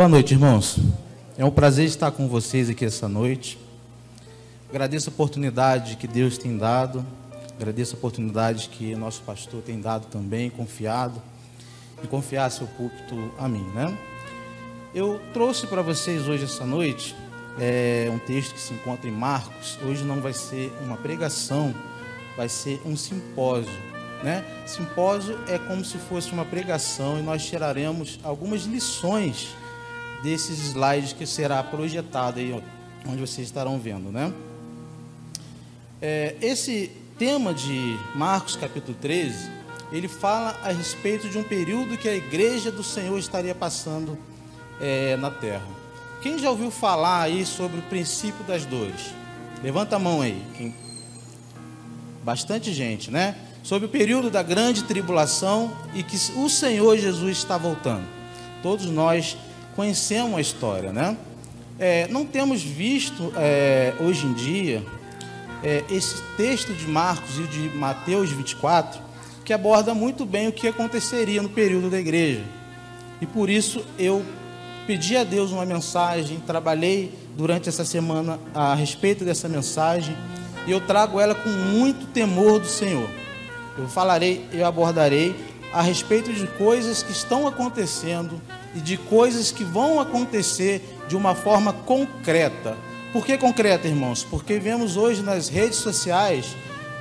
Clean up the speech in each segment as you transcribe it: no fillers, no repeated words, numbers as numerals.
Boa noite, irmãos. É um prazer estar com vocês aqui essa noite. Agradeço a oportunidade que Deus tem dado. Agradeço a oportunidade que nosso pastor tem dado também, confiado, e confiar seu púlpito a mim, né? Eu trouxe para vocês hoje, essa noite, um texto que se encontra em Marcos. Hoje não vai ser uma pregação, vai ser um simpósio, né? Simpósio é como se fosse uma pregação, e nós tiraremos algumas lições desses slides que será projetado aí, onde vocês estarão vendo, né? Esse tema de Marcos capítulo 13, ele fala a respeito de um período que a igreja do Senhor estaria passando na terra. Quem já ouviu falar aí sobre o princípio das dores? Levanta a mão aí. Bastante gente, né? Sobre o período da grande tribulação e que o Senhor Jesus está voltando. Todos nós conhecemos a história, né? Não temos visto hoje em dia esse texto de Marcos e de Mateus 24, que aborda muito bem o que aconteceria no período da igreja. E por isso eu pedi a Deus uma mensagem, trabalhei durante essa semana a respeito dessa mensagem, e eu trago ela com muito temor do Senhor. Eu abordarei a respeito de coisas que estão acontecendo e de coisas que vão acontecer de uma forma concreta. Por que concreta, irmãos? Porque vemos hoje nas redes sociais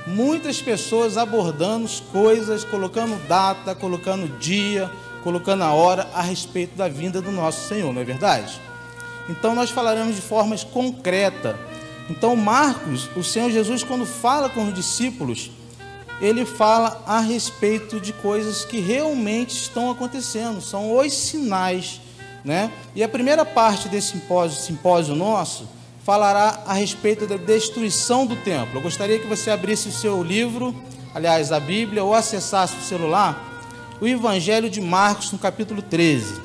muitas pessoas abordando coisas, colocando data, colocando dia, colocando a hora a respeito da vinda do nosso Senhor, não é verdade? Então nós falaremos de formas concretas. Então Marcos, o Senhor Jesus, quando fala com os discípulos, ele fala a respeito de coisas que realmente estão acontecendo, são os sinais, né? E a primeira parte desse simpósio nosso falará a respeito da destruição do templo. Eu gostaria que você abrisse o seu livro, aliás, a Bíblia, ou acessasse o celular, o Evangelho de Marcos, no capítulo 13,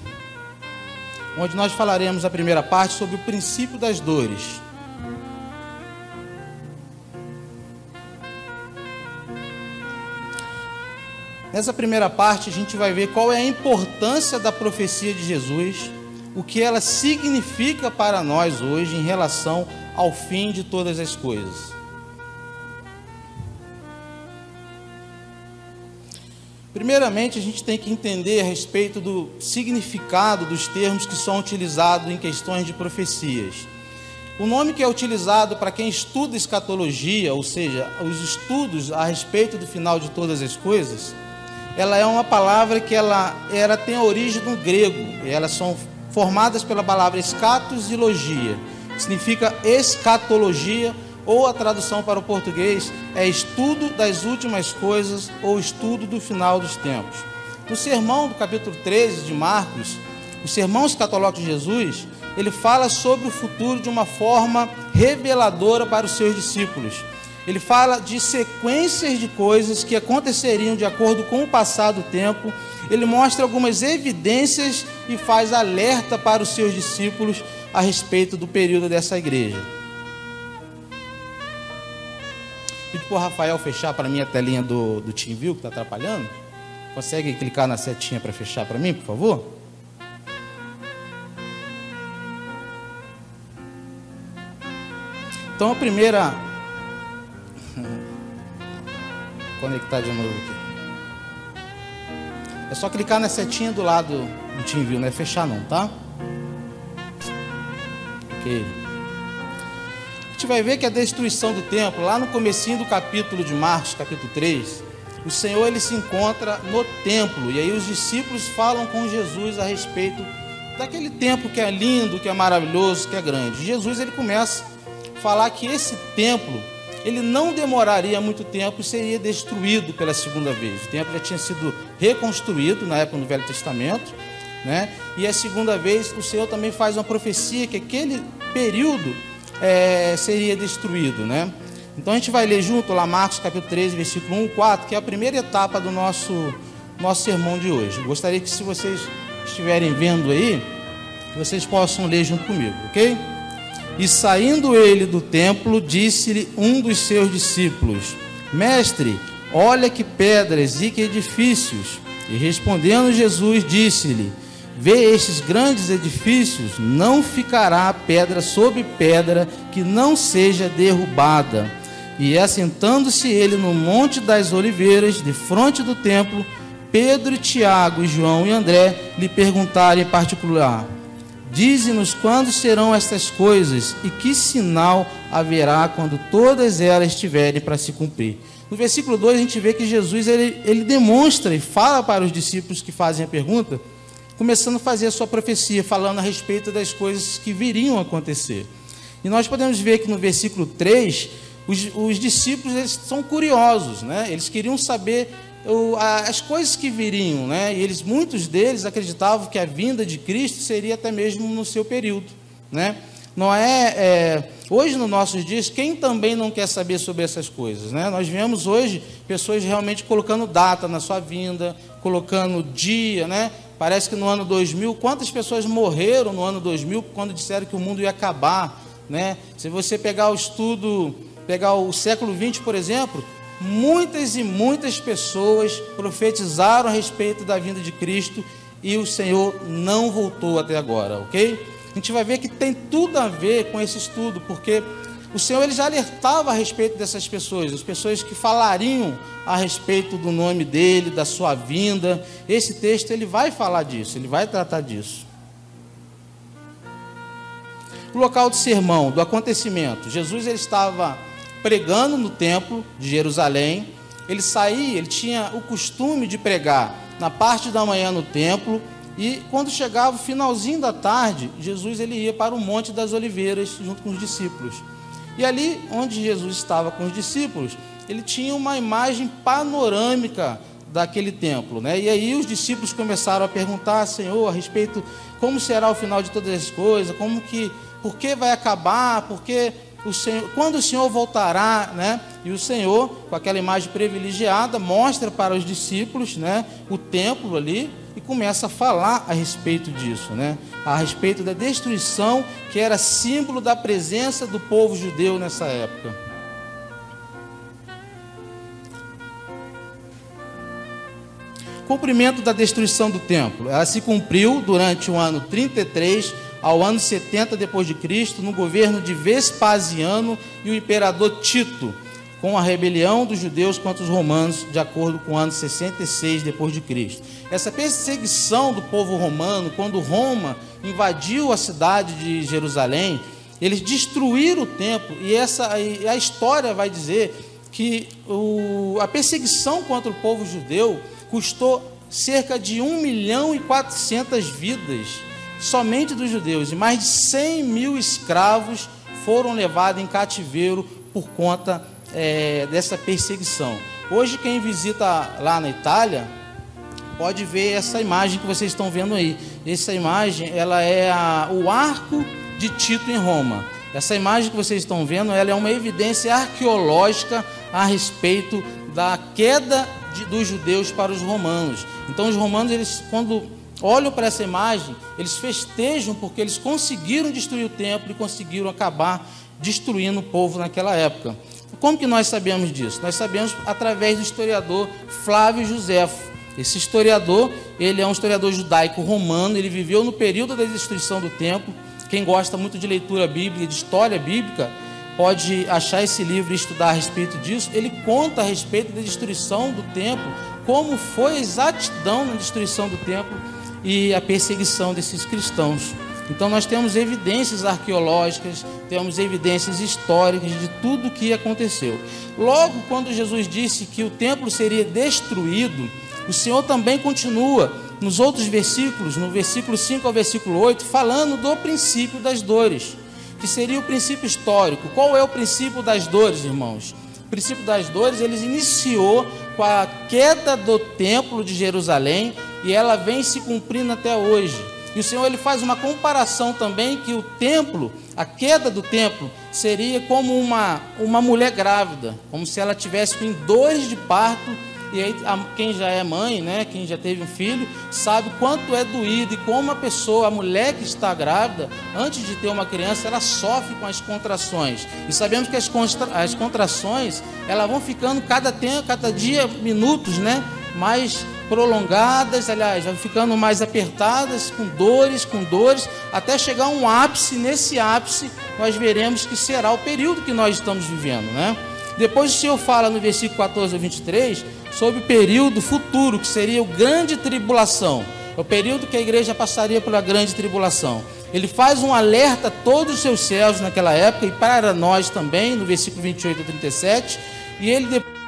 onde nós falaremos a primeira parte sobre o princípio das dores. Nessa primeira parte, a gente vai ver qual é a importância da profecia de Jesus, o que ela significa para nós hoje em relação ao fim de todas as coisas. Primeiramente, a gente tem que entender a respeito do significado dos termos que são utilizados em questões de profecias. O nome que é utilizado para quem estuda escatologia, ou seja, os estudos a respeito do final de todas as coisas, ela é uma palavra que ela tem a origem no grego. Elas são formadas pela palavra escatos e logia, que significa escatologia, ou a tradução para o português é estudo das últimas coisas ou estudo do final dos tempos. No sermão do capítulo 13 de Marcos, o sermão escatológico de Jesus, ele fala sobre o futuro de uma forma reveladora para os seus discípulos. Ele fala de sequências de coisas que aconteceriam de acordo com o passar do tempo. Ele mostra algumas evidências e faz alerta para os seus discípulos a respeito do período dessa igreja. Pedi para o Rafael fechar para mim a telinha do TeamView, que está atrapalhando. Consegue clicar na setinha para fechar para mim, por favor? Então a primeira... conectar de novo aqui. É só clicar na setinha do lado do TeamView, não é fechar não, tá? Ok. A gente vai ver que a destruição do templo, lá no comecinho do capítulo de Marcos, capítulo 3, o Senhor ele se encontra no templo, e aí os discípulos falam com Jesus a respeito daquele templo que é lindo, que é maravilhoso, que é grande. Jesus ele começa a falar que esse templo ele não demoraria muito tempo e seria destruído pela segunda vez. O templo já tinha sido reconstruído na época do Velho Testamento, né? E a segunda vez o Senhor também faz uma profecia que aquele período seria destruído, né? Então a gente vai ler junto lá Marcos capítulo 13, versículo 1 e 4, que é a primeira etapa do nosso sermão de hoje. Gostaria que, se vocês estiverem vendo aí, vocês possam ler junto comigo, ok? E saindo ele do templo, disse-lhe um dos seus discípulos: Mestre, olha que pedras e que edifícios. E respondendo Jesus, disse-lhe: vê estes grandes edifícios, não ficará pedra sobre pedra que não seja derrubada. E assentando-se ele no Monte das Oliveiras, defronte do templo, Pedro, Tiago, João e André lhe perguntaram em particular: dize-nos quando serão estas coisas e que sinal haverá quando todas elas estiverem para se cumprir. No versículo 2 a gente vê que Jesus ele demonstra e fala para os discípulos que fazem a pergunta, começando a fazer a sua profecia, falando a respeito das coisas que viriam a acontecer. E nós podemos ver que no versículo 3, os discípulos eles são curiosos, né? Eles queriam saber as coisas que viriam, né? E muitos deles acreditavam que a vinda de Cristo seria até mesmo no seu período, né? Não hoje nos nossos dias, quem também não quer saber sobre essas coisas, né? Nós vemos hoje pessoas realmente colocando data na sua vinda, colocando dia, né? Parece que no ano 2000, quantas pessoas morreram no ano 2000 quando disseram que o mundo ia acabar, né? Se você pegar o estudo, pegar o século 20, por exemplo, muitas e muitas pessoas profetizaram a respeito da vinda de Cristo e o Senhor não voltou até agora, ok? A gente vai ver que tem tudo a ver com esse estudo, porque o Senhor ele já alertava a respeito dessas pessoas, as pessoas que falariam a respeito do nome dele, da sua vinda. Esse texto ele vai falar disso, ele vai tratar disso. O local do sermão, do acontecimento, Jesus ele estava pregando no templo de Jerusalém. Ele saía, ele tinha o costume de pregar na parte da manhã no templo, e quando chegava o finalzinho da tarde, Jesus ele ia para o Monte das Oliveiras junto com os discípulos. E ali onde Jesus estava com os discípulos, ele tinha uma imagem panorâmica daquele templo, né? E aí os discípulos começaram a perguntar: Senhor, a respeito como será o final de todas as coisas, por que vai acabar, quando o Senhor voltará, né? E o Senhor, com aquela imagem privilegiada, mostra para os discípulos, né, o templo ali, e começa a falar a respeito disso, né? A respeito da destruição que era símbolo da presença do povo judeu nessa época. Cumprimento da destruição do templo. Ela se cumpriu durante o ano 33 ao ano 70 depois de Cristo, no governo de Vespasiano e o imperador Tito, com a rebelião dos judeus contra os romanos, de acordo com o ano 66 depois de Cristo. Essa perseguição do povo romano, quando Roma invadiu a cidade de Jerusalém, eles destruíram o templo, e a história vai dizer que a perseguição contra o povo judeu custou cerca de 1.400.000 vidas, somente dos judeus, e mais de 100 mil escravos foram levados em cativeiro por conta dessa perseguição. Hoje quem visita lá na Itália pode ver essa imagem que vocês estão vendo aí. Essa imagem ela é o arco de Tito em Roma. Essa imagem que vocês estão vendo ela é uma evidência arqueológica a respeito da queda dos judeus para os romanos. Então os romanos, eles, quando olham para essa imagem, eles festejam porque eles conseguiram destruir o templo e conseguiram acabar destruindo o povo naquela época. Como que nós sabemos disso? Nós sabemos através do historiador Flávio Josefo. Esse historiador, ele é um historiador judaico romano, ele viveu no período da destruição do templo. Quem gosta muito de leitura bíblica e de história bíblica pode achar esse livro e estudar a respeito disso. Ele conta a respeito da destruição do templo, como foi a exatidão na destruição do templo e a perseguição desses cristãos. Então nós temos evidências arqueológicas, temos evidências históricas de tudo o que aconteceu. Logo, quando Jesus disse que o templo seria destruído, o Senhor também continua nos outros versículos, no versículo 5 ao versículo 8, falando do princípio das dores, que seria o princípio histórico. Qual é o princípio das dores, irmãos? O princípio das dores, ele iniciou com a queda do templo de Jerusalém e ela vem se cumprindo até hoje. E o Senhor ele faz uma comparação também que o templo, a queda do templo, seria como uma mulher grávida, como se ela tivesse com dores de parto. E aí quem já é mãe, né, quem já teve um filho, sabe quanto é doído e como a mulher que está grávida, antes de ter uma criança, ela sofre com as contrações. E sabemos que as contrações, elas vão ficando cada dia, minutos, né, mais prolongadas, aliás, vai ficando mais apertadas, com dores, até chegar a um ápice. Nesse ápice nós veremos que será o período que nós estamos vivendo, né? Depois o Senhor fala no versículo 14 ao 23 sobre o período futuro, que seria o grande tribulação, é o período que a igreja passaria pela grande tribulação. Ele faz um alerta a todos os seus servos naquela época e para nós também, no versículo 28 a 37, e ele depois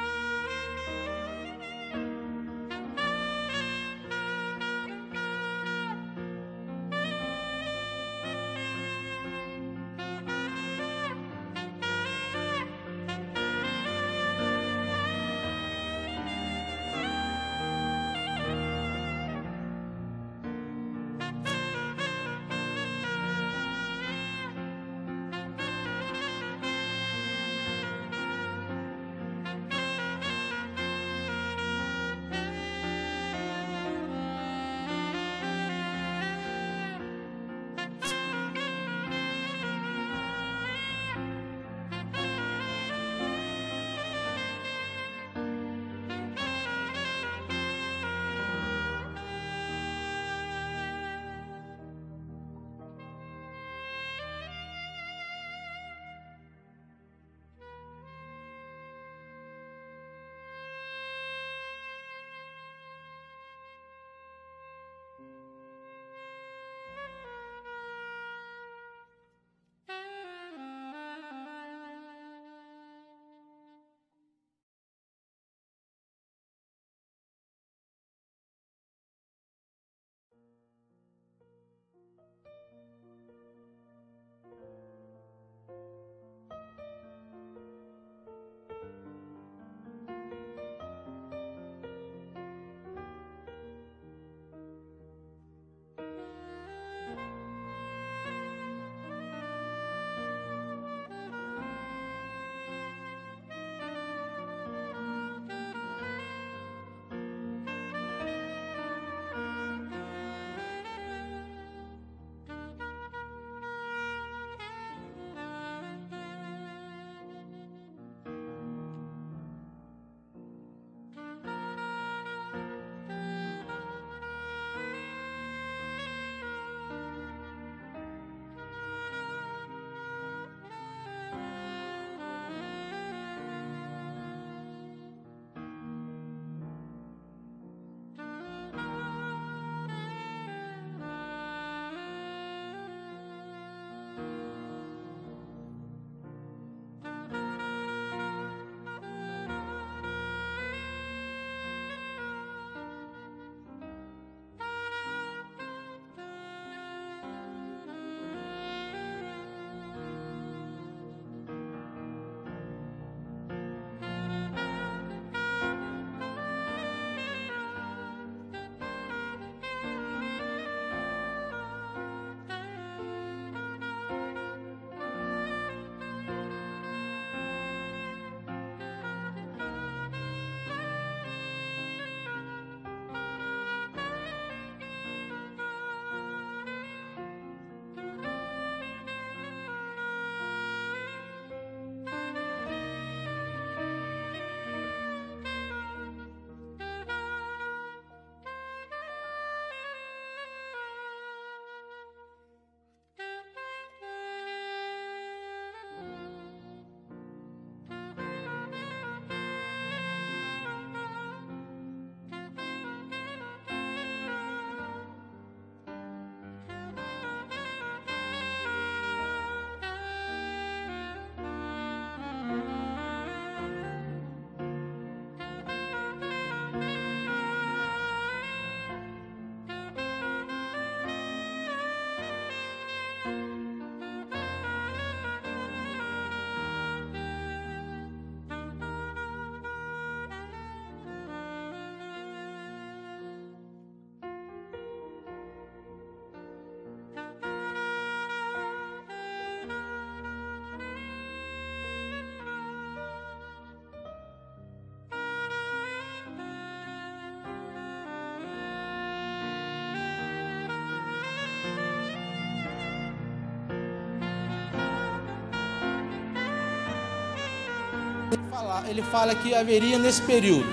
ele fala que haveria nesse período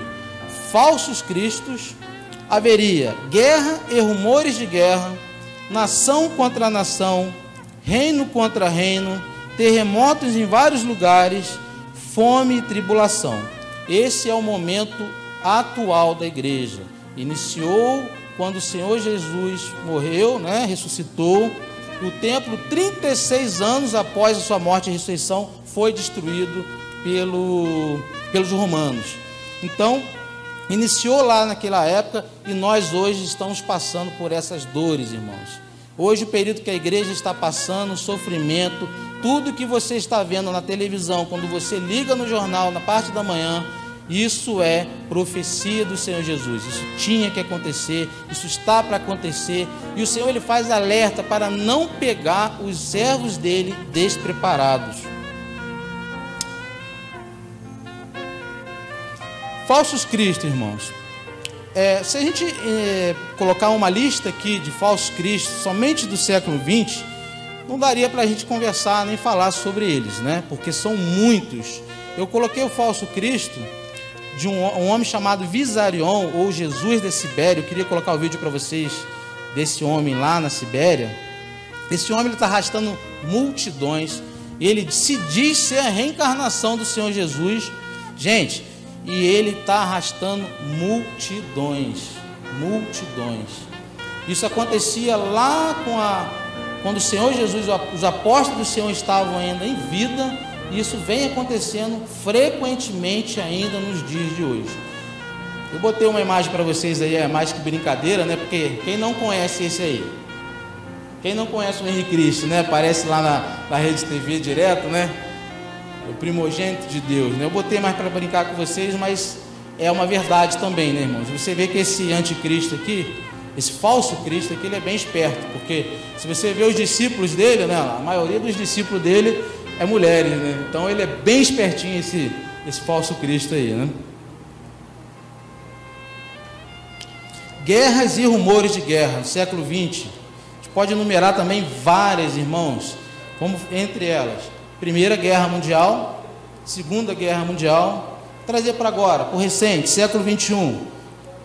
falsos cristos, haveria guerra e rumores de guerra, nação contra nação, reino contra reino, terremotos em vários lugares, fome e tribulação. Esse é o momento atual da igreja. Iniciou quando o Senhor Jesus morreu, né, ressuscitou. O templo, 36 anos após a sua morte e ressurreição, foi destruído pelos romanos. Então, iniciou lá naquela época e nós hoje estamos passando por essas dores, irmãos. Hoje o período que a igreja está passando, sofrimento, tudo que você está vendo na televisão, quando você liga no jornal, na parte da manhã, isso é profecia do Senhor Jesus. Isso tinha que acontecer, isso está para acontecer. E o Senhor, Ele faz alerta para não pegar os servos dele despreparados. Falsos cristos, irmãos. Se a gente colocar uma lista aqui de falsos cristos, somente do século XX, não daria para a gente conversar nem falar sobre eles, né? Porque são muitos. Eu coloquei o falso Cristo de um homem chamado Visarion, ou Jesus da Sibéria. Eu queria colocar o vídeo para vocês desse homem lá na Sibéria. Esse homem está arrastando multidões. Ele se diz ser a reencarnação do Senhor Jesus. Gente, e ele está arrastando multidões. Isso acontecia lá quando o Senhor Jesus, os apóstolos do Senhor estavam ainda em vida. Isso vem acontecendo frequentemente ainda nos dias de hoje. Eu botei uma imagem para vocês aí, é mais que brincadeira, né? Porque quem não conhece esse aí? Quem não conhece o Henrique Cristo, né? Aparece lá na Rede TV direto, né? O primogênito de Deus, né? Eu botei mais para brincar com vocês, mas é uma verdade também, né, irmãos? Você vê que esse anticristo aqui, esse falso Cristo aqui, ele é bem esperto, porque se você vê os discípulos dele, né? A maioria dos discípulos dele é mulheres, né? Então ele é bem espertinho, esse falso Cristo aí, né? Guerras e rumores de guerra no século XX. A gente pode enumerar também várias, irmãos, como entre elas: Primeira Guerra Mundial, Segunda Guerra Mundial. Trazer para agora, por recente, século XXI.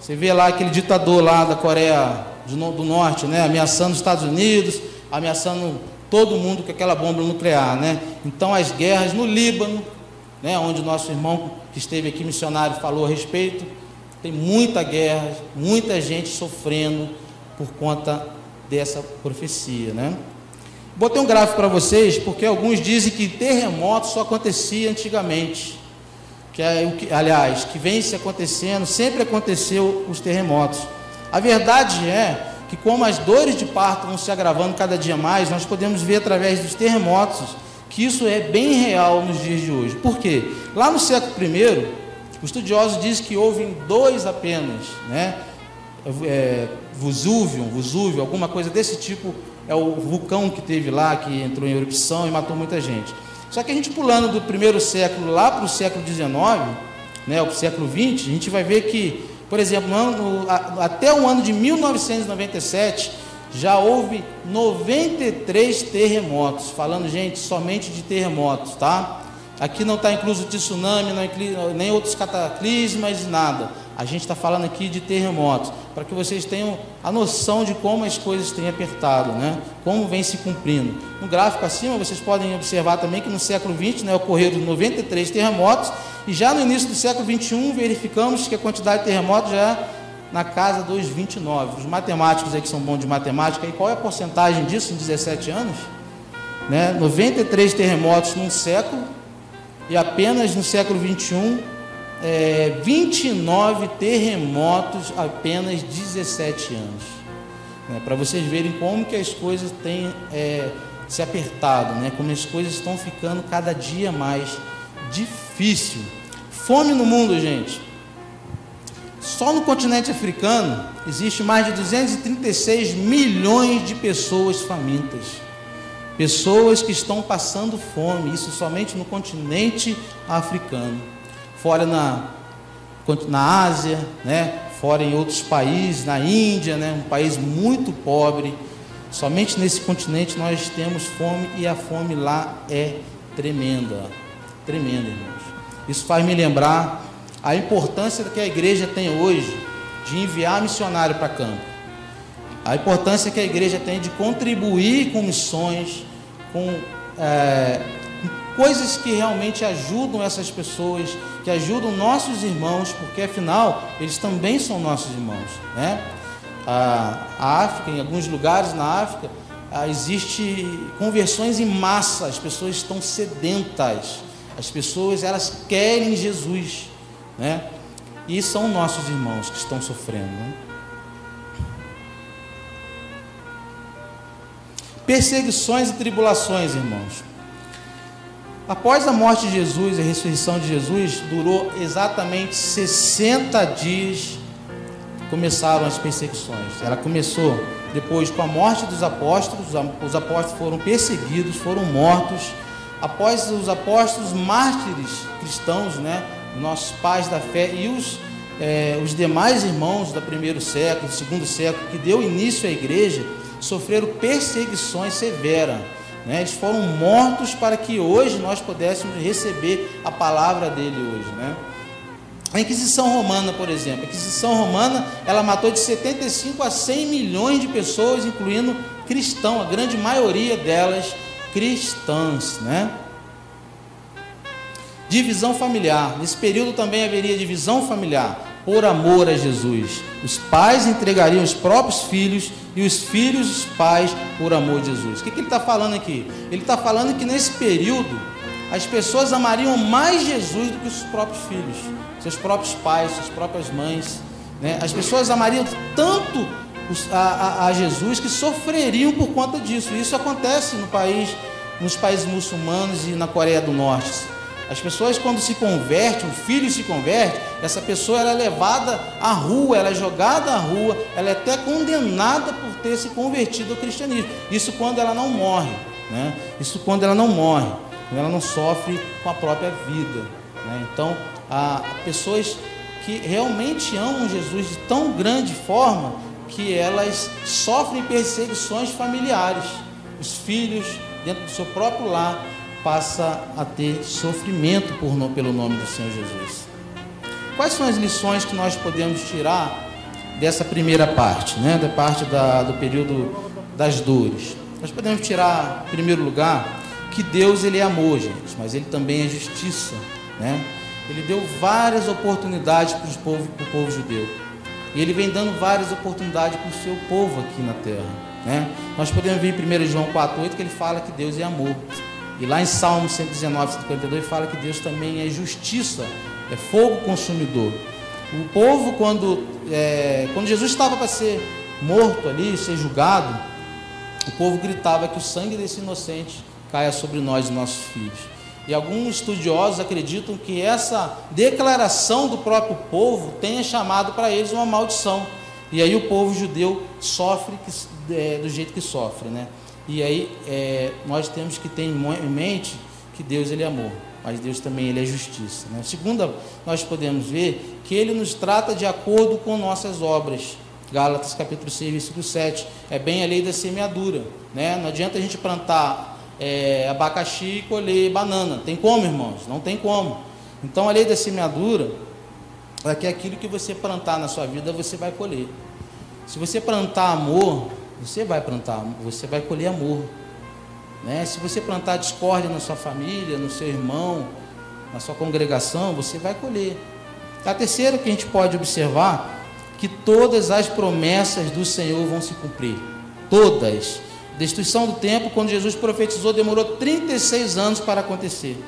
Você vê lá aquele ditador lá da Coreia do Norte, né? Ameaçando os Estados Unidos, ameaçando todo mundo com aquela bomba nuclear, né? Então as guerras no Líbano, né, onde o nosso irmão que esteve aqui, missionário, falou a respeito, tem muita guerra, muita gente sofrendo por conta dessa profecia, né? Botei um gráfico para vocês, porque alguns dizem que terremotos só acontecia antigamente, aliás, que vem se acontecendo, sempre aconteceu os terremotos. A verdade é que, como as dores de parto vão se agravando cada dia mais, nós podemos ver através dos terremotos que isso é bem real nos dias de hoje. Por quê? Lá no século I, os estudiosos dizem que houve dois apenas, né? Vesúvio, alguma coisa desse tipo, é o vulcão que teve lá, que entrou em erupção e matou muita gente. Só que a gente pulando do primeiro século lá para o século XIX, né, para o século XX, a gente vai ver que, por exemplo, até o ano de 1997, já houve 93 terremotos. Falando, gente, somente de terremotos, tá? Aqui não está incluso de tsunami, nem outros cataclismas, nada. A gente está falando aqui de terremotos, para que vocês tenham a noção de como as coisas têm apertado, né? Como vem se cumprindo. No gráfico acima, vocês podem observar também que no século XX, né, ocorreram 93 terremotos, e já no início do século XXI, verificamos que a quantidade de terremotos já é na casa dos 29. Os matemáticos aí que são bons de matemática, e qual é a porcentagem disso em 17 anos? Né? 93 terremotos num século, e apenas no século XXI, 29 terremotos apenas 17 anos. Né? Para vocês verem como que as coisas têm se apertado, né? Como as coisas estão ficando cada dia mais difícil. Fome no mundo, gente. Só no continente africano existe mais de 236 milhões de pessoas famintas. Pessoas que estão passando fome, isso somente no continente africano. Fora na Ásia, né? Fora em outros países, na Índia, né? Um país muito pobre. Somente nesse continente nós temos fome, e a fome lá é tremenda. Tremenda, irmãos. Isso faz me lembrar a importância que a igreja tem hoje de enviar missionário para campo. A importância que a igreja tem de contribuir com missões, com coisas que realmente ajudam essas pessoas, que ajudam nossos irmãos, porque afinal eles também são nossos irmãos, né? A África, em alguns lugares na África, existe conversões em massa, as pessoas estão sedentas, as pessoas elas querem Jesus, né? E são nossos irmãos que estão sofrendo, né? Perseguições e tribulações, irmãos. Após a morte de Jesus e a ressurreição de Jesus, durou exatamente 60 dias. Começaram as perseguições. Ela começou depois com a morte dos apóstolos. Os apóstolos foram perseguidos, foram mortos. Após os apóstolos, mártires cristãos, né, nossos pais da fé e os demais irmãos do primeiro século, do segundo século, que deu início à igreja, sofreram perseguições severas, né? Eles foram mortos para que hoje nós pudéssemos receber a palavra dele hoje, né? A Inquisição Romana, por exemplo, a Inquisição Romana, ela matou de 75 a 100 milhões de pessoas, incluindo cristãos, a grande maioria delas cristãs, né? Divisão familiar. Nesse período também haveria divisão familiar, por amor a Jesus. Os pais entregariam os próprios filhos e os filhos os pais por amor de Jesus. O que ele está falando aqui? Ele está falando que nesse período as pessoas amariam mais Jesus do que os próprios filhos, seus próprios pais, suas próprias mães, né? As pessoas amariam tanto a Jesus que sofreriam por conta disso. E isso acontece nos países muçulmanos e na Coreia do Norte. As pessoas, quando se convertem, o filho se converte, essa pessoa ela é levada à rua, ela é jogada à rua, ela é até condenada por ter se convertido ao cristianismo. Isso quando ela não morre, né? Isso quando ela não morre, quando ela não sofre com a própria vida, né? Então, há pessoas que realmente amam Jesus de tão grande forma que elas sofrem perseguições familiares. Os filhos, dentro do seu próprio lar, passa a ter sofrimento pelo nome do Senhor Jesus. Quais são as lições que nós podemos tirar dessa primeira parte, né? Da parte do período das dores? Nós podemos tirar, em primeiro lugar, que Deus ele é amor, gente, mas ele também é justiça, né? Ele deu várias oportunidades para o povo judeu, e ele vem dando várias oportunidades para o seu povo aqui na terra, né? Nós podemos ver em 1 João 4,8 que ele fala que Deus é amor. E lá em Salmo 119, 152, fala que Deus também é justiça, é fogo consumidor. O povo, quando Jesus estava para ser morto ali, ser julgado, o povo gritava que o sangue desse inocente caia sobre nós e nossos filhos. E alguns estudiosos acreditam que essa declaração do próprio povo tenha chamado para eles uma maldição. E aí o povo judeu sofre do jeito que sofre, né? E aí nós temos que ter em mente que Deus ele é amor, mas Deus também ele é justiça, né? Segunda, nós podemos ver que ele nos trata de acordo com nossas obras. Gálatas capítulo 6, versículo 7, é bem a lei da semeadura, né? Não adianta a gente plantar abacaxi e colher banana, tem como, irmãos? Não tem como. Então a lei da semeadura é que aquilo que você plantar na sua vida você vai colher. Se você plantar amor, você vai colher amor, né? Se você plantar discórdia na sua família, no seu irmão, na sua congregação, você vai colher. A terceira que a gente pode observar, que todas as promessas do Senhor vão se cumprir, todas. Destruição do templo, quando Jesus profetizou, demorou 36 anos para acontecer.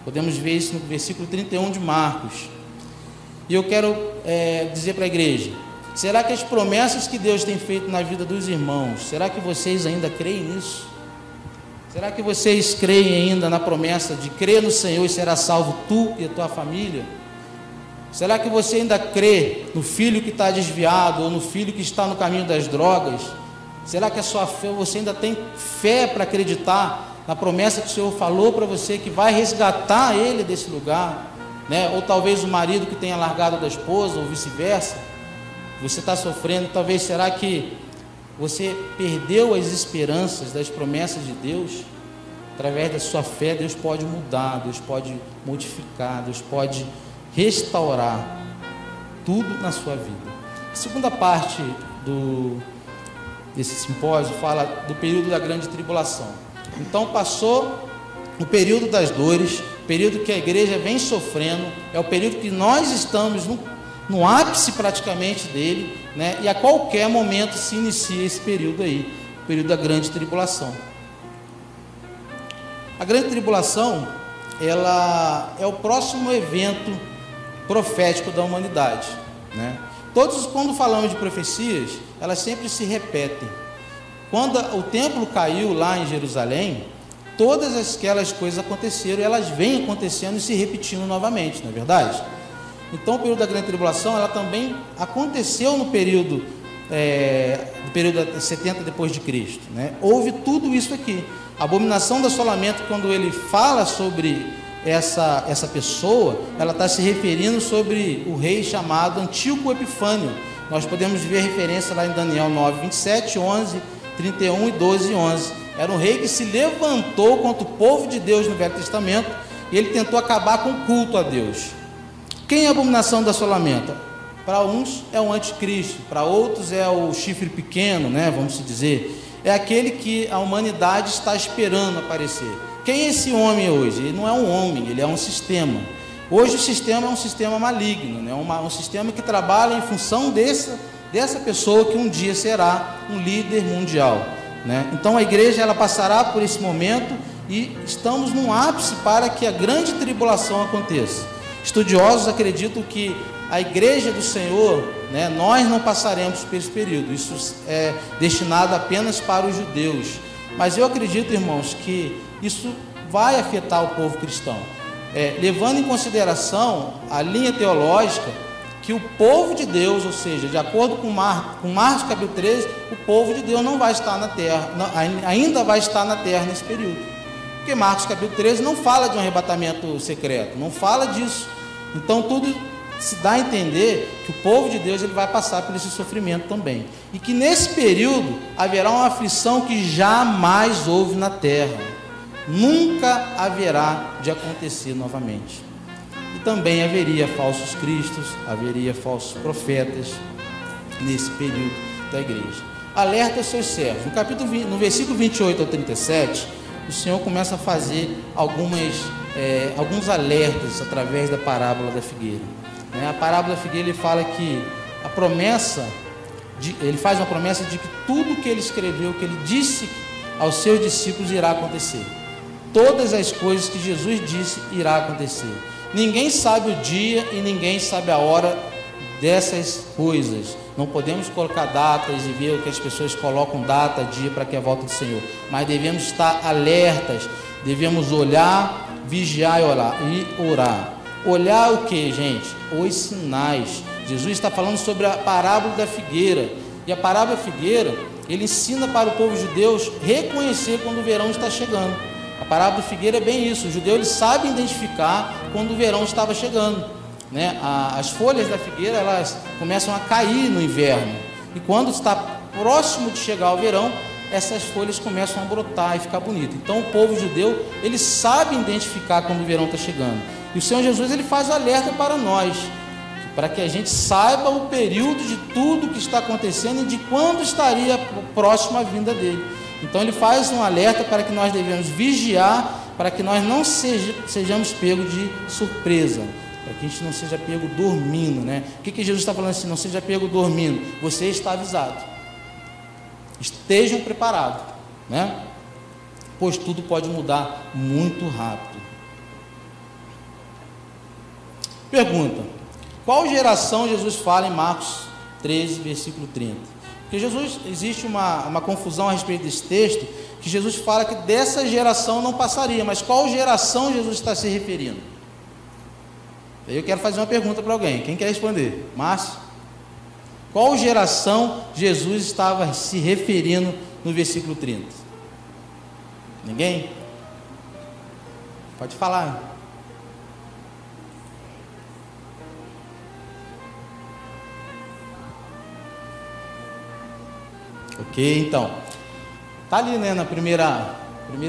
Podemos ver isso no versículo 31 de Marcos. E eu quero dizer para a igreja, será que as promessas que Deus tem feito na vida dos irmãos, será que vocês ainda creem nisso? Será que vocês creem ainda na promessa de crer no Senhor e será salvo tu e a tua família? Será que você ainda crê no filho que está desviado ou no filho que está no caminho das drogas? Será que a sua fé, você ainda tem fé para acreditar na promessa que o Senhor falou para você que vai resgatar ele desse lugar, né? Ou talvez o marido que tenha largado da esposa ou vice-versa? Você está sofrendo, talvez, será que você perdeu as esperanças das promessas de Deus? Através da sua fé, Deus pode mudar, Deus pode modificar, Deus pode restaurar tudo na sua vida. A segunda parte desse simpósio fala do período da grande tribulação. Então passou o período das dores, o período que a igreja vem sofrendo, é o período que nós estamos no ápice praticamente dele, né? E a qualquer momento se inicia esse período aí, o período da grande tribulação. A grande tribulação, ela é o próximo evento profético da humanidade, né? Quando falamos de profecias, elas sempre se repetem. Quando o templo caiu lá em Jerusalém, todas aquelas coisas aconteceram, e elas vêm acontecendo e se repetindo novamente, não é verdade? Então o período da grande tribulação, ela também aconteceu no período 70 depois de Cristo, né? Houve tudo isso aqui. A abominação do assolamento, quando ele fala sobre essa pessoa, ela está se referindo sobre o rei chamado Antíoco Epifânio. Nós podemos ver referência lá em Daniel 9, 27, 11, 31 e 12 e 11. Era um rei que se levantou contra o povo de Deus no Velho Testamento, e ele tentou acabar com o culto a Deus. Quem é a abominação do assolamento? Para uns é o anticristo, para outros é o chifre pequeno, né, vamos dizer. É aquele que a humanidade está esperando aparecer. Quem é esse homem hoje? Ele não é um homem, ele é um sistema. Hoje o sistema é um sistema maligno, né? Um sistema que trabalha em função dessa pessoa que um dia será um líder mundial, né? Então a igreja, ela passará por esse momento, e estamos num ápice para que a grande tribulação aconteça. Estudiosos acreditam que a igreja do Senhor, né, nós não passaremos por esse período. Isso é destinado apenas para os judeus. Mas eu acredito, irmãos, que isso vai afetar o povo cristão, levando em consideração a linha teológica, que o povo de Deus, ou seja, de acordo com Marcos capítulo 13, o povo de Deus não vai estar na terra, ainda vai estar na terra nesse período, porque Marcos capítulo 13 não fala de um arrebatamento secreto, não fala disso. Então tudo se dá a entender que o povo de Deus, ele vai passar por esse sofrimento também, e que nesse período haverá uma aflição que jamais houve na terra, nunca haverá de acontecer novamente. E também haveria falsos cristos, haveria falsos profetas nesse período da igreja. Alerta aos seus servos. No versículo 28 ao 37, o Senhor começa a fazer alguns alertas através da parábola da figueira. A parábola da figueira, ele fala que ele faz uma promessa de que tudo que ele escreveu, que ele disse aos seus discípulos, irá acontecer. Todas as coisas que Jesus disse irá acontecer. Ninguém sabe o dia e ninguém sabe a hora dessas coisas. Não podemos colocar datas e ver o que as pessoas colocam data, dia, para que a volta do Senhor. Mas devemos estar alertas, devemos olhar, vigiar e orar. Olhar o que, gente? Os sinais. Jesus está falando sobre a parábola da figueira. E a parábola da figueira, ele ensina para o povo judeu reconhecer quando o verão está chegando. A parábola da figueira é bem isso. O judeu, ele sabe identificar quando o verão estava chegando, né? As folhas da figueira, elas começam a cair no inverno. E quando está próximo de chegar o verão, essas folhas começam a brotar e ficar bonito. Então o povo judeu, ele sabe identificar quando o verão está chegando. E o Senhor Jesus, ele faz alerta para nós, para que a gente saiba o período de tudo que está acontecendo e de quando estaria próxima a vinda dele. Então ele faz um alerta para que nós devemos vigiar, para que nós não sejamos pegos de surpresa, para que a gente não seja pego dormindo, né? O que Jesus está falando assim? Não seja pego dormindo. Você está avisado. Estejam preparados, né? Pois tudo pode mudar muito rápido. Pergunta: qual geração Jesus fala em Marcos 13, versículo 30? Porque existe uma confusão a respeito desse texto, que Jesus fala que dessa geração não passaria, mas qual geração Jesus está se referindo? Eu quero fazer uma pergunta para alguém. Quem quer responder? Márcio? Qual geração Jesus estava se referindo no versículo 30? Ninguém? Pode falar. Ok, então, tá ali, né, na primeira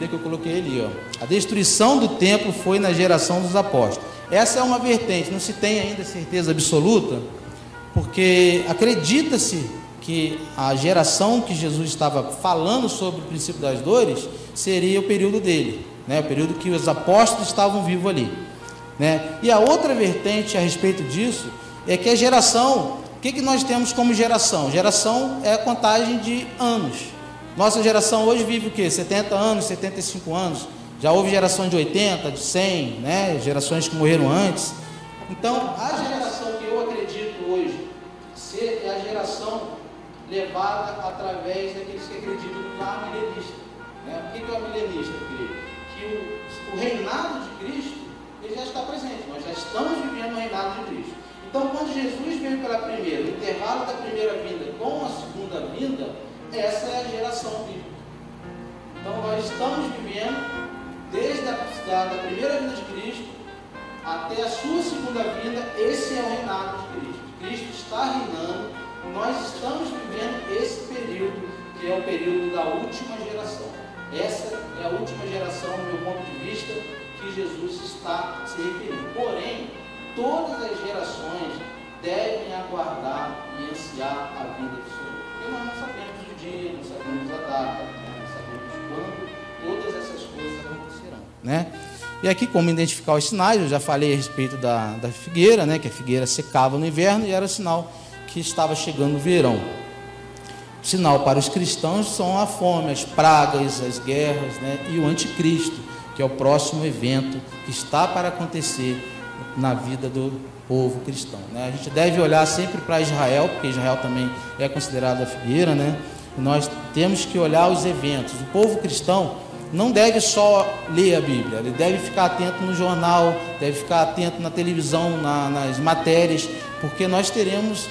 que eu coloquei ali, ó. A destruição do templo foi na geração dos apóstolos. Essa é uma vertente, não se tem ainda certeza absoluta porque acredita-se que a geração que Jesus estava falando sobre o princípio das dores seria o período dele, né? O período que os apóstolos estavam vivos ali, né? E a outra vertente a respeito disso é que a geração, o que nós temos como geração? Geração é a contagem de anos. Nossa geração hoje vive o quê? 70 anos, 75 anos. Já houve geração de 80, de 100, né? Gerações que morreram antes. Então, a geração que eu acredito hoje é a geração levada através daqueles que acreditam no milenista, né? O que é o milenista? Que o reinado de Cristo, ele já está presente. Nós já estamos vivendo o reinado de Cristo. Então, quando Jesus veio pela primeira, o intervalo da primeira vinda com a segunda vinda, essa é a geração bíblica. Então, nós estamos vivendo desde a primeira vinda de Cristo até a sua segunda vinda. Esse é o reinado de Cristo. Cristo está reinando. Nós estamos vivendo esse período, que é o período da última geração. Essa é a última geração, do meu ponto de vista, que Jesus está se referindo. Porém, todas as gerações devem aguardar e ansiar a vinda do Senhor. Porque nós não sabemos o dia, não sabemos a data, não sabemos quando todas essas coisas acontecerão, né? E aqui, como identificar os sinais, eu já falei a respeito da figueira, né? Que a figueira secava no inverno e era o sinal que estava chegando o verão. O sinal para os cristãos são a fome, as pragas, as guerras, né? E o anticristo, que é o próximo evento que está para acontecer na vida do povo cristão, né? A gente deve olhar sempre para Israel, porque Israel também é considerado a figueira, né? E nós temos que olhar os eventos. O povo cristão não deve só ler a Bíblia, ele deve ficar atento no jornal, deve ficar atento na televisão, nas matérias, porque nós teremos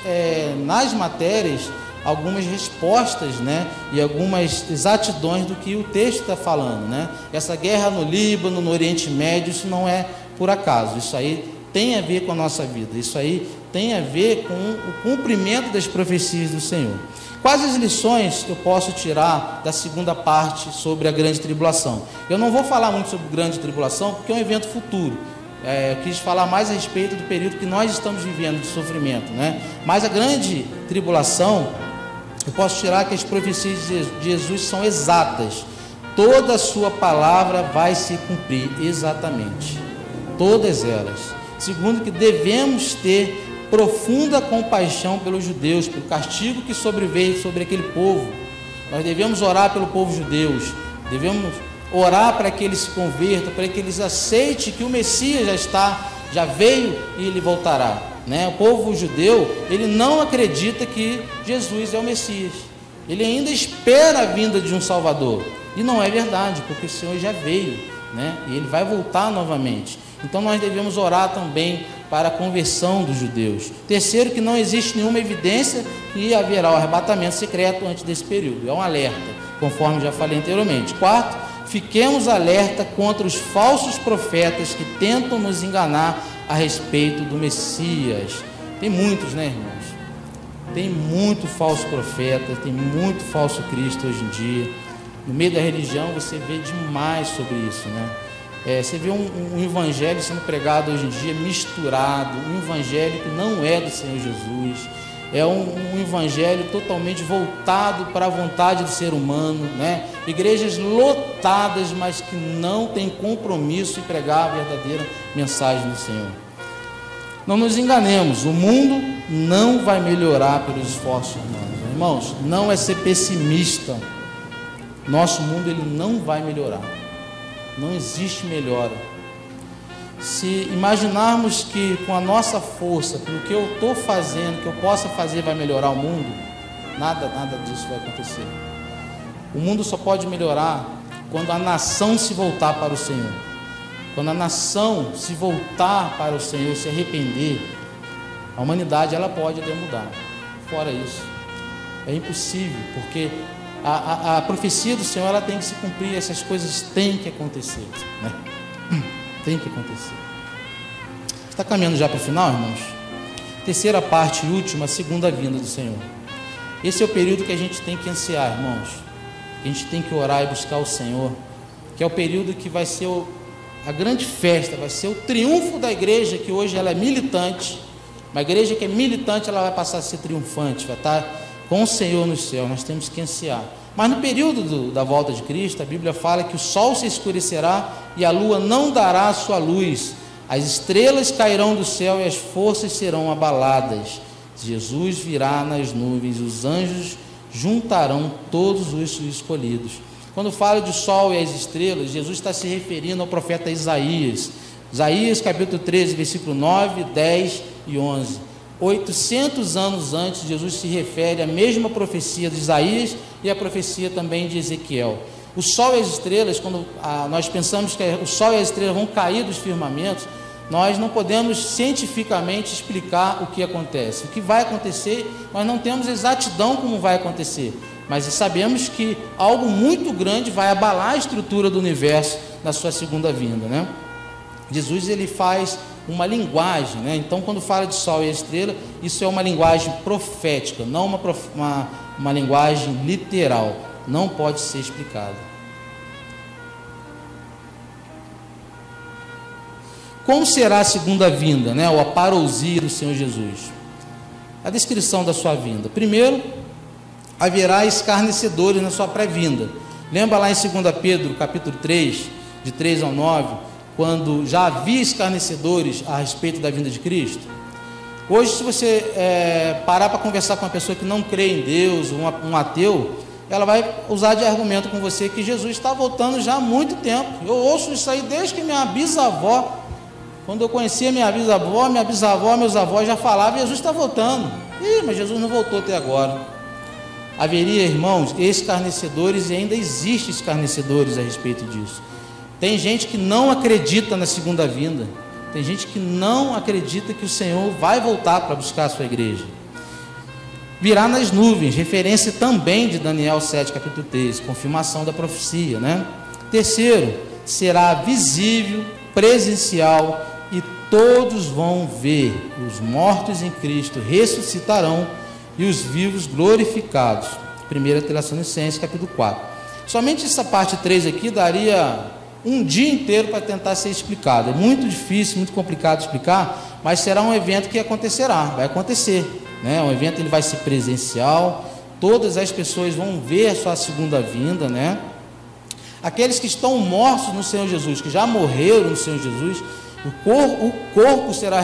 nas matérias algumas respostas, né? E algumas exatidões do que o texto está falando, né? Essa guerra no Líbano, no Oriente Médio, isso não é por acaso, isso aí tem a ver com a nossa vida, isso aí tem a ver com o cumprimento das profecias do Senhor. Quais as lições eu posso tirar da segunda parte sobre a grande tribulação? Eu não vou falar muito sobre grande tribulação, porque é um evento futuro. Eu quis falar mais a respeito do período que nós estamos vivendo de sofrimento, né? Mas a grande tribulação, eu posso tirar que as profecias de Jesus são exatas. Toda a sua palavra vai se cumprir exatamente. Todas elas. Segundo, que devemos ter profunda compaixão pelos judeus, pelo castigo que sobreveio sobre aquele povo. Nós devemos orar pelo povo judeu, devemos orar para que eles se convertam, para que eles aceitem que o Messias já veio e ele voltará, né? O povo judeu, ele não acredita que Jesus é o Messias, ele ainda espera a vinda de um Salvador, e não é verdade, porque o Senhor já veio, né? E ele vai voltar novamente. Então nós devemos orar também para a conversão dos judeus. Terceiro, que não existe nenhuma evidência que haverá o arrebatamento secreto antes desse período. É um alerta, conforme já falei anteriormente. Quarto, fiquemos alerta contra os falsos profetas que tentam nos enganar a respeito do Messias. Tem muitos, né, irmãos? Tem muito falso profeta, tem muito falso Cristo hoje em dia. No meio da religião você vê demais sobre isso, né? Você vê um evangelho sendo pregado hoje em dia misturado, um evangelho que não é do Senhor Jesus, é um evangelho totalmente voltado para a vontade do ser humano, né? Igrejas lotadas, mas que não têm compromisso em pregar a verdadeira mensagem do Senhor. Não nos enganemos, o mundo não vai melhorar pelos esforços humanos. Irmãos, não é ser pessimista. Nosso mundo ele não vai melhorar. Não existe melhora. Se imaginarmos que com a nossa força, pelo que eu estou fazendo, que eu possa fazer, vai melhorar o mundo, nada disso vai acontecer. O mundo só pode melhorar quando a nação se voltar para o Senhor. Quando a nação se voltar para o Senhor e se arrepender, a humanidade ela pode até mudar. Fora isso, é impossível, porque a profecia do Senhor ela tem que se cumprir, essas coisas têm que acontecer, né? Tem que acontecer. Está caminhando já para o final, irmãos? Terceira parte e última, a segunda vinda do Senhor. Esse é o período que a gente tem que ansiar, irmãos. A gente tem que orar e buscar o Senhor, que é o período que vai ser a grande festa, vai ser o triunfo da igreja, que hoje ela é militante, Uma igreja que é militante, ela vai passar a ser triunfante, vai estar com o Senhor no céu. Nós temos que ansiar. Mas no período da volta de Cristo, a Bíblia fala que o sol se escurecerá e a lua não dará a sua luz. As estrelas cairão do céu e as forças serão abaladas. Jesus virá nas nuvens, os anjos juntarão todos os escolhidos. Quando fala de sol e as estrelas, Jesus está se referindo ao profeta Isaías. Isaías capítulo 13, versículo 9, 10 e 11. 800 anos antes, Jesus se refere à mesma profecia de Isaías e à profecia também de Ezequiel. O sol e as estrelas, quando nós pensamos que o sol e as estrelas vão cair dos firmamentos, nós não podemos cientificamente explicar o que acontece. O que vai acontecer, nós não temos exatidão como vai acontecer, mas sabemos que algo muito grande vai abalar a estrutura do universo na sua segunda vinda, né? Jesus, ele faz uma linguagem, né? Então, quando fala de sol e estrela, isso é uma linguagem profética, não uma linguagem literal, não pode ser explicado. Como será a segunda vinda, né? Ou a parousia do Senhor Jesus? A descrição da sua vinda. Primeiro, haverá escarnecedores na sua pré-vinda. Lembra lá em 2 Pedro, capítulo 3, de 3 ao 9, quando já havia escarnecedores a respeito da vinda de Cristo? Hoje, se você parar para conversar com uma pessoa que não crê em Deus, um ateu, ela vai usar de argumento com você que Jesus está voltando já há muito tempo. Eu ouço isso aí desde que minha bisavó, quando eu conhecia minha bisavó, meus avós já falavam: Jesus está voltando. Mas Jesus não voltou até agora. Haveria, irmãos, escarnecedores, e ainda existem escarnecedores a respeito disso. Tem gente que não acredita na segunda vinda. Tem gente que não acredita que o Senhor vai voltar para buscar a sua igreja. Virá nas nuvens, referência também de Daniel 7, capítulo 13, confirmação da profecia, né? Terceiro, será visível, presencial, e todos vão ver. Os mortos em Cristo ressuscitarão e os vivos glorificados. 1 Tessalonicenses, capítulo 4. Somente essa parte 3 aqui daria um dia inteiro para tentar ser explicado. É muito difícil, muito complicado de explicar, mas será um evento que acontecerá, vai acontecer, né? Um evento, ele vai ser presencial, todas as pessoas vão ver a sua segunda vinda, né? Aqueles que estão mortos no Senhor Jesus, que já morreram no Senhor Jesus, o corpo será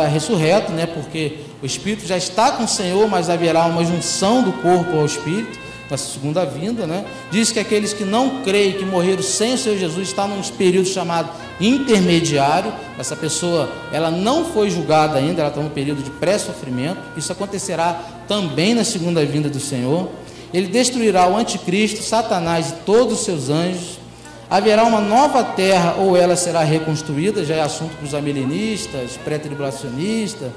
ressurreto, né? Porque o Espírito já está com o Senhor, mas haverá uma junção do corpo ao Espírito na segunda vinda, né? Diz que aqueles que não creem, que morreram sem o Senhor Jesus, está num período chamado intermediário. Essa pessoa, ela não foi julgada ainda, ela está num período de pré-sofrimento. Isso acontecerá também na segunda vinda do Senhor. Ele destruirá o anticristo, Satanás e todos os seus anjos. Haverá uma nova terra, ou ela será reconstruída, já é assunto para os amilenistas, pré-tribulacionistas,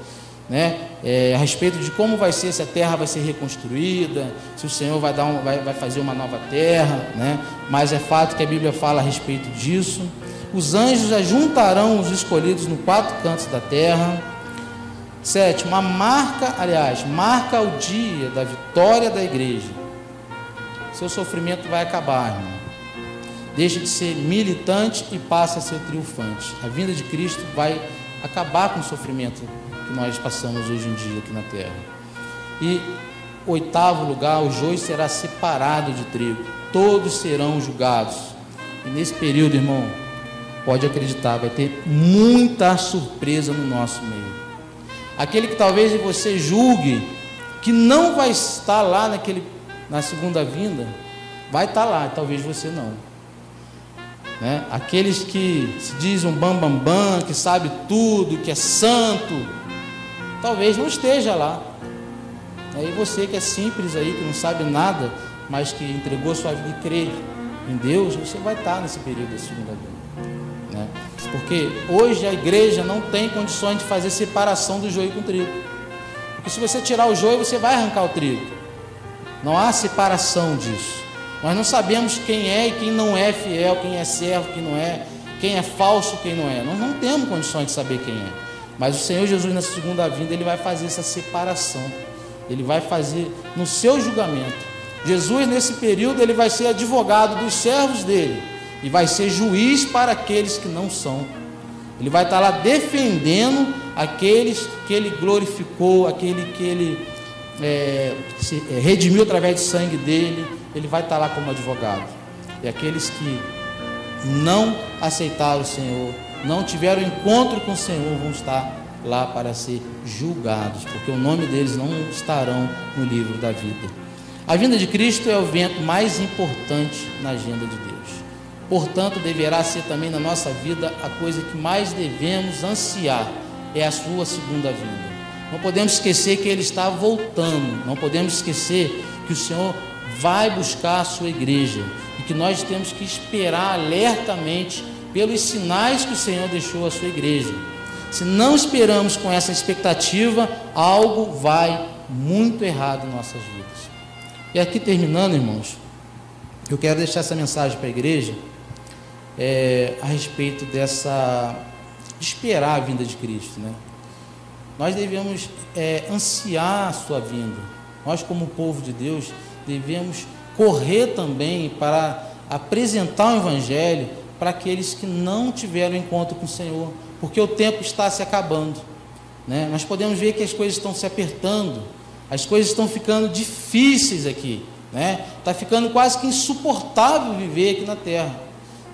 né? A respeito de como vai ser, se a terra vai ser reconstruída, se o Senhor vai fazer uma nova terra, né? Mas é fato que a Bíblia fala a respeito disso. Os anjos ajuntarão os escolhidos nos quatro cantos da terra. Sétimo, marca o dia da vitória da igreja. Seu sofrimento vai acabar, irmão. Deixa de ser militante e passa a ser triunfante. A vinda de Cristo vai acabar com o sofrimento que nós passamos hoje em dia aqui na terra. E oitavo lugar, o joio será separado de trigo. Todos serão julgados. E nesse período, irmão, pode acreditar, vai ter muita surpresa no nosso meio. Aquele que talvez você julgue que não vai estar lá na segunda vinda, vai estar lá, talvez você não, né? Aqueles que se dizem um bambambam, que sabe tudo, que é santo, talvez não esteja lá. E você que é simples aí, que não sabe nada, mas que entregou sua vida e crê em Deus, você vai estar nesse período da segunda vinda, né? Porque hoje a igreja não tem condições de fazer separação do joio com o trigo. Porque se você tirar o joio, você vai arrancar o trigo. Não há separação disso. Nós não sabemos quem é e quem não é fiel, quem é servo, quem não é, quem é falso, quem não é. Nós não temos condições de saber quem é. Mas o Senhor Jesus, na segunda vinda, Ele vai fazer essa separação. Ele vai fazer no seu julgamento. Jesus, nesse período, Ele vai ser advogado dos servos dele. E vai ser juiz para aqueles que não são. Ele vai estar lá defendendo aqueles que ele glorificou, aquele que ele se redimiu através do sangue dele. Ele vai estar lá como advogado. E aqueles que não aceitaram o Senhor, não tiveram encontro com o Senhor, vão estar lá para ser julgados, porque o nome deles não estarão no livro da vida. A vinda de Cristo é o evento mais importante na agenda de Deus. Portanto, deverá ser também na nossa vida a coisa que mais devemos ansiar, é a sua segunda vinda. Não podemos esquecer que Ele está voltando, não podemos esquecer que o Senhor vai buscar a sua igreja e que nós temos que esperar alertamente pelos sinais que o Senhor deixou à sua igreja. Se não esperamos com essa expectativa, algo vai muito errado em nossas vidas. E aqui terminando, irmãos, eu quero deixar essa mensagem para a igreja a respeito dessa esperar a vinda de Cristo, né? Nós devemos ansiar a sua vinda. Nós, como povo de Deus, devemos correr também para apresentar o Evangelho para aqueles que não tiveram encontro com o Senhor, porque o tempo está se acabando, né? Nós podemos ver que as coisas estão se apertando, as coisas estão ficando difíceis aqui, né? Está ficando quase que insuportável viver aqui na terra.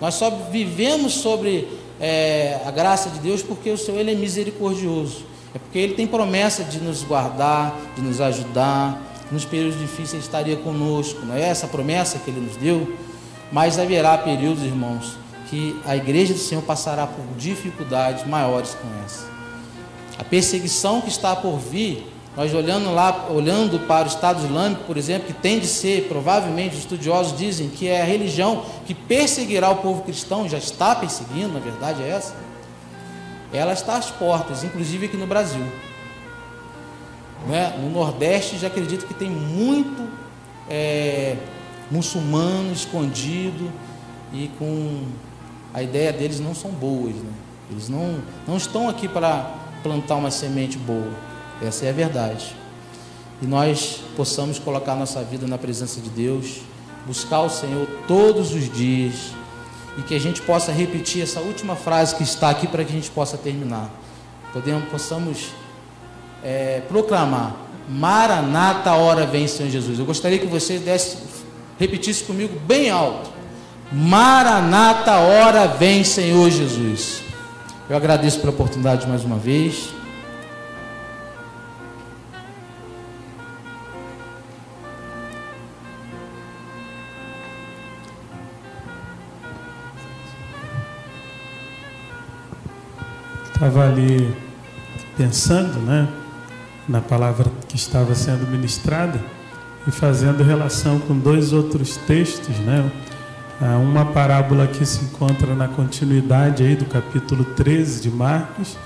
Nós só vivemos sobre a graça de Deus porque o Senhor, Ele é misericordioso, é porque Ele tem promessa de nos guardar, de nos ajudar. Nos períodos difíceis Ele estaria conosco, não é essa a promessa que Ele nos deu? Mas haverá períodos, irmãos, que a igreja do Senhor passará por dificuldades maiores com essa. A perseguição que está por vir, nós olhando para o Estado Islâmico, por exemplo, que tem de ser, provavelmente, os estudiosos dizem que é a religião que perseguirá o povo cristão, já está perseguindo, na verdade é essa. Ela está às portas, inclusive aqui no Brasil. No Nordeste, já acredito que tem muito muçulmano escondido e com a ideia deles não são boas, né? Eles não estão aqui para plantar uma semente boa, essa é a verdade. E nós possamos colocar nossa vida na presença de Deus, buscar o Senhor todos os dias, e que a gente possa repetir essa última frase que está aqui para que a gente possa terminar. Possamos proclamar: Maranata, a hora vem, Senhor Jesus. Eu gostaria que você repetisse comigo bem alto: Maranata, a hora vem, Senhor Jesus. Eu agradeço pela oportunidade mais uma vez. Estava ali pensando, na palavra que estava sendo ministrada e fazendo relação com dois outros textos, uma parábola que se encontra na continuidade aí do capítulo 13 de Marcos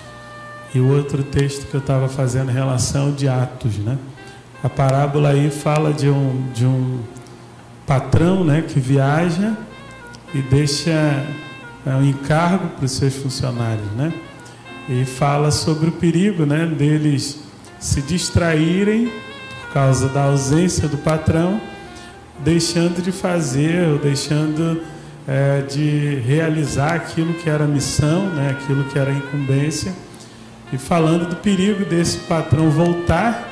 e o outro texto que eu estava fazendo relação de Atos, A parábola aí fala de um patrão, que viaja e deixa um encargo para os seus funcionários, E fala sobre o perigo, deles se distraírem por causa da ausência do patrão, deixando de fazer ou deixando de realizar aquilo que era missão, aquilo que era incumbência, e falando do perigo desse patrão voltar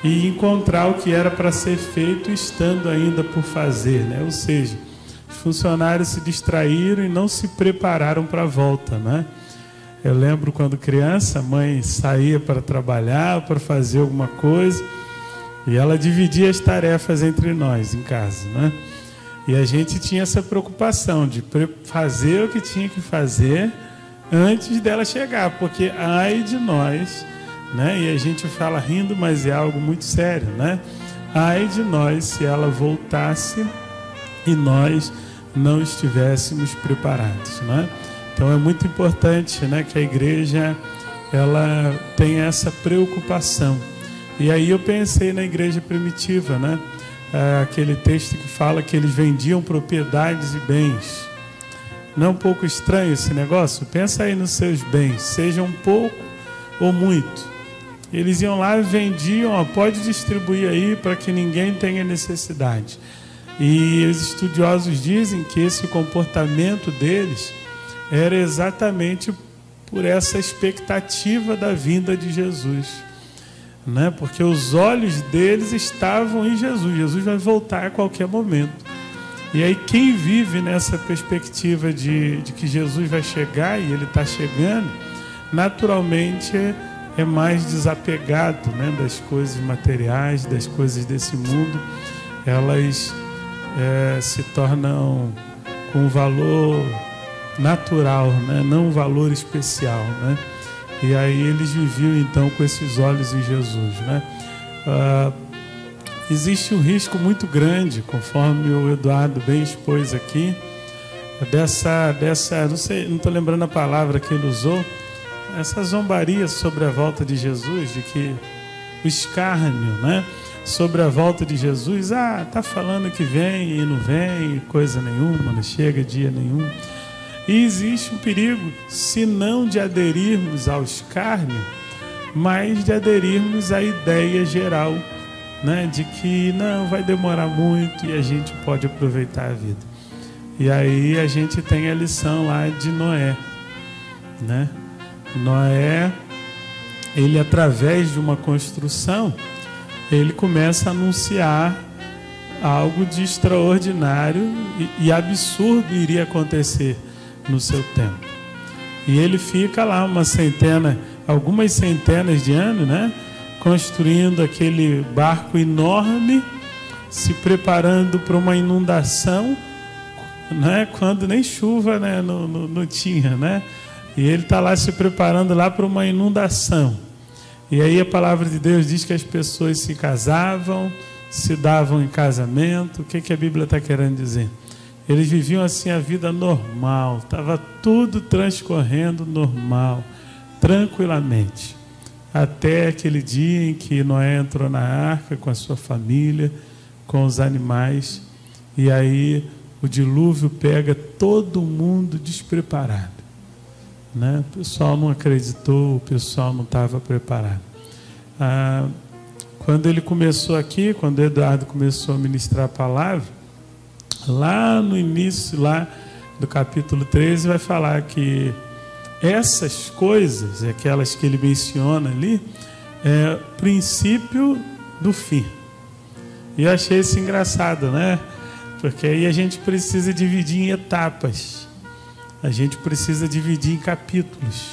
e encontrar o que era para ser feito estando ainda por fazer, Ou seja, os funcionários se distraíram e não se prepararam para a volta, Eu lembro quando criança, a mãe saía para trabalhar, para fazer alguma coisa, e ela dividia as tarefas entre nós em casa, E a gente tinha essa preocupação de fazer o que tinha que fazer antes dela chegar, porque ai de nós, E a gente fala rindo, mas é algo muito sério, Ai de nós se ela voltasse e nós não estivéssemos preparados, Então é muito importante, que a igreja ela tenha essa preocupação. E aí eu pensei na igreja primitiva, aquele texto que fala que eles vendiam propriedades e bens. Não é um pouco estranho esse negócio? Pensa aí nos seus bens, sejam pouco ou muito. Eles iam lá e vendiam, pode distribuir aí para que ninguém tenha necessidade. E os estudiosos dizem que esse comportamento deles era exatamente por essa expectativa da vinda de Jesus, né? Porque os olhos deles estavam em Jesus. Jesus vai voltar a qualquer momento. E aí quem vive nessa perspectiva de que Jesus vai chegar, e ele está chegando, naturalmente é mais desapegado, né, das coisas materiais, das coisas desse mundo. Elas se tornam com valor natural, né, não um valor especial, né? E aí eles viviam então com esses olhos em Jesus, né? Existe um risco muito grande, conforme o Eduardo bem expôs aqui, dessa não sei, não estou lembrando a palavra que ele usou, essa zombaria sobre a volta de Jesus, de que o escárnio, né, sobre a volta de Jesus, tá falando que vem e não vem, coisa nenhuma, não chega dia nenhum. E existe um perigo, se não de aderirmos ao escárnio, mas de aderirmos à ideia geral, né, de que não, vai demorar muito e a gente pode aproveitar a vida. E aí a gente tem a lição lá de Noé, né? Noé, ele através de uma construção, ele começa a anunciar algo de extraordinário e absurdo iria acontecer no seu tempo. E ele fica lá algumas centenas de anos, né, construindo aquele barco enorme, se preparando para uma inundação, né, quando nem chuva, né, não tinha, né? E ele está lá se preparando lá para uma inundação. E aí a palavra de Deus diz que as pessoas se casavam, se davam em casamento. O que a Bíblia está querendo dizer? Eles viviam assim a vida normal, estava tudo transcorrendo normal, tranquilamente. Até aquele dia em que Noé entrou na arca com a sua família, com os animais, e aí o dilúvio pega todo mundo despreparado, né? O pessoal não acreditou, o pessoal não estava preparado. Quando ele começou aqui, quando o Eduardo começou a ministrar a palavra, lá no início lá do capítulo 13 vai falar que essas coisas, aquelas que ele menciona ali, é princípio do fim. E eu achei isso engraçado, né? Porque aí a gente precisa dividir em etapas. A gente precisa dividir em capítulos.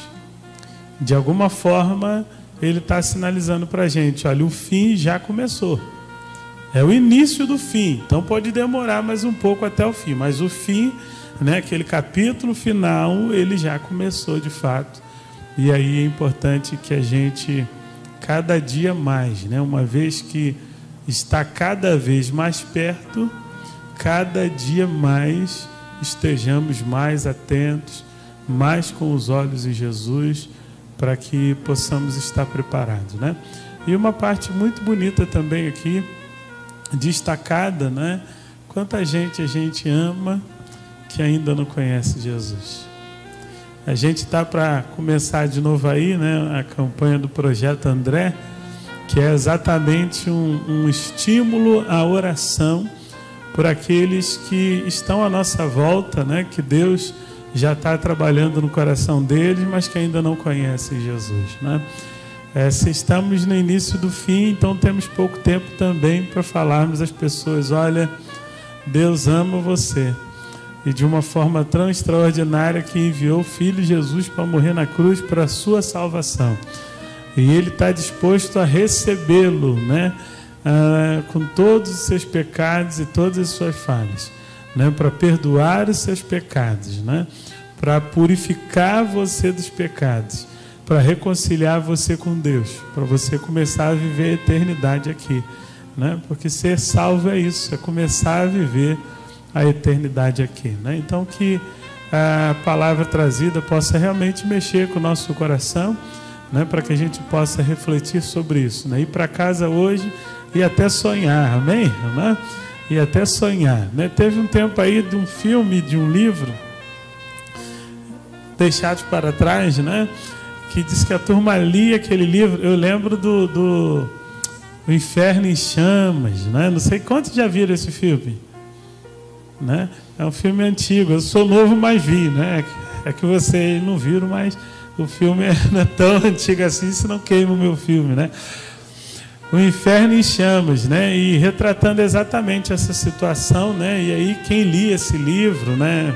De alguma forma, ele está sinalizando para a gente, olha, o fim já começou. É o início do fim. Então pode demorar mais um pouco até o fim. Mas o fim, né, aquele capítulo final, ele já começou de fato. E aí é importante que a gente, cada dia mais, né, uma vez que está cada vez mais perto, cada dia mais estejamos mais atentos, mais com os olhos em Jesus, para que possamos estar preparados, né? E uma parte muito bonita também aqui, destacada, né? Quanta gente a gente ama que ainda não conhece Jesus. A gente está para começar de novo aí, né? A campanha do Projeto André, que é exatamente um estímulo à oração por aqueles que estão à nossa volta, né? Que Deus já está trabalhando no coração deles, mas que ainda não conhecem Jesus, né? Se estamos no início do fim, então temos pouco tempo também para falarmos às pessoas, olha, Deus ama você, e de uma forma tão extraordinária que enviou o Filho Jesus para morrer na cruz para a sua salvação, e Ele está disposto a recebê-lo, né? Com todos os seus pecados e todas as suas falhas, né? Para perdoar os seus pecados, né? Para purificar você dos pecados, para reconciliar você com Deus, para você começar a viver a eternidade aqui, né? Porque ser salvo é isso, é começar a viver a eternidade aqui, né? Então que a palavra trazida possa realmente mexer com o nosso coração, né? Para que a gente possa refletir sobre isso, né? Ir para casa hoje e até sonhar, amém? Né? E até sonhar, né? Teve um tempo aí de um filme, de um livro, Deixados para Trás, né? Que diz que a turma lia aquele livro. Eu lembro do O Inferno em Chamas, né? Não sei quantos já viram esse filme, né? É um filme antigo. Eu sou novo, mas vi, né? É que vocês não viram, mas o filme não é tão antigo assim, se não queima o meu filme, né? O Inferno em Chamas, né? E retratando exatamente essa situação, né? E aí quem lia esse livro, né?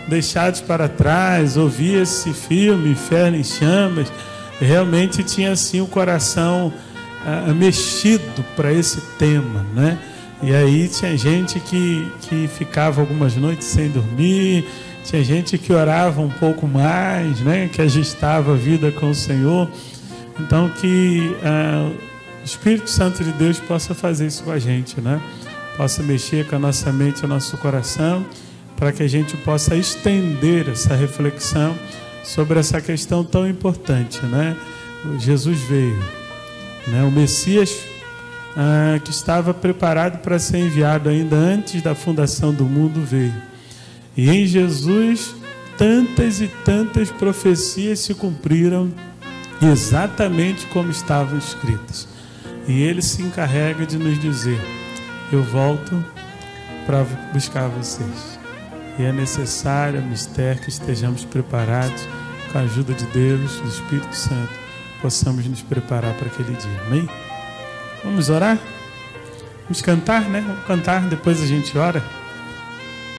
Deixados para trás, ouvia esse filme, Inferno em Chamas, realmente tinha assim o coração mexido para esse tema, né? E aí tinha gente que ficava algumas noites sem dormir, tinha gente que orava um pouco mais, né? Que ajustava a vida com o Senhor. Então que o Espírito Santo de Deus possa fazer isso com a gente, né? Possa mexer com a nossa mente e o nosso coração, para que a gente possa estender essa reflexão sobre essa questão tão importante, né? Jesus veio, né? O Messias que estava preparado para ser enviado ainda antes da fundação do mundo veio. E em Jesus tantas e tantas profecias se cumpriram exatamente como estavam escritas. E ele se encarrega de nos dizer: eu volto para buscar vocês. E é necessário, mister, que estejamos preparados, com a ajuda de Deus, do Espírito Santo, possamos nos preparar para aquele dia. Amém? Vamos orar? Vamos cantar, né? Vamos cantar, depois a gente ora.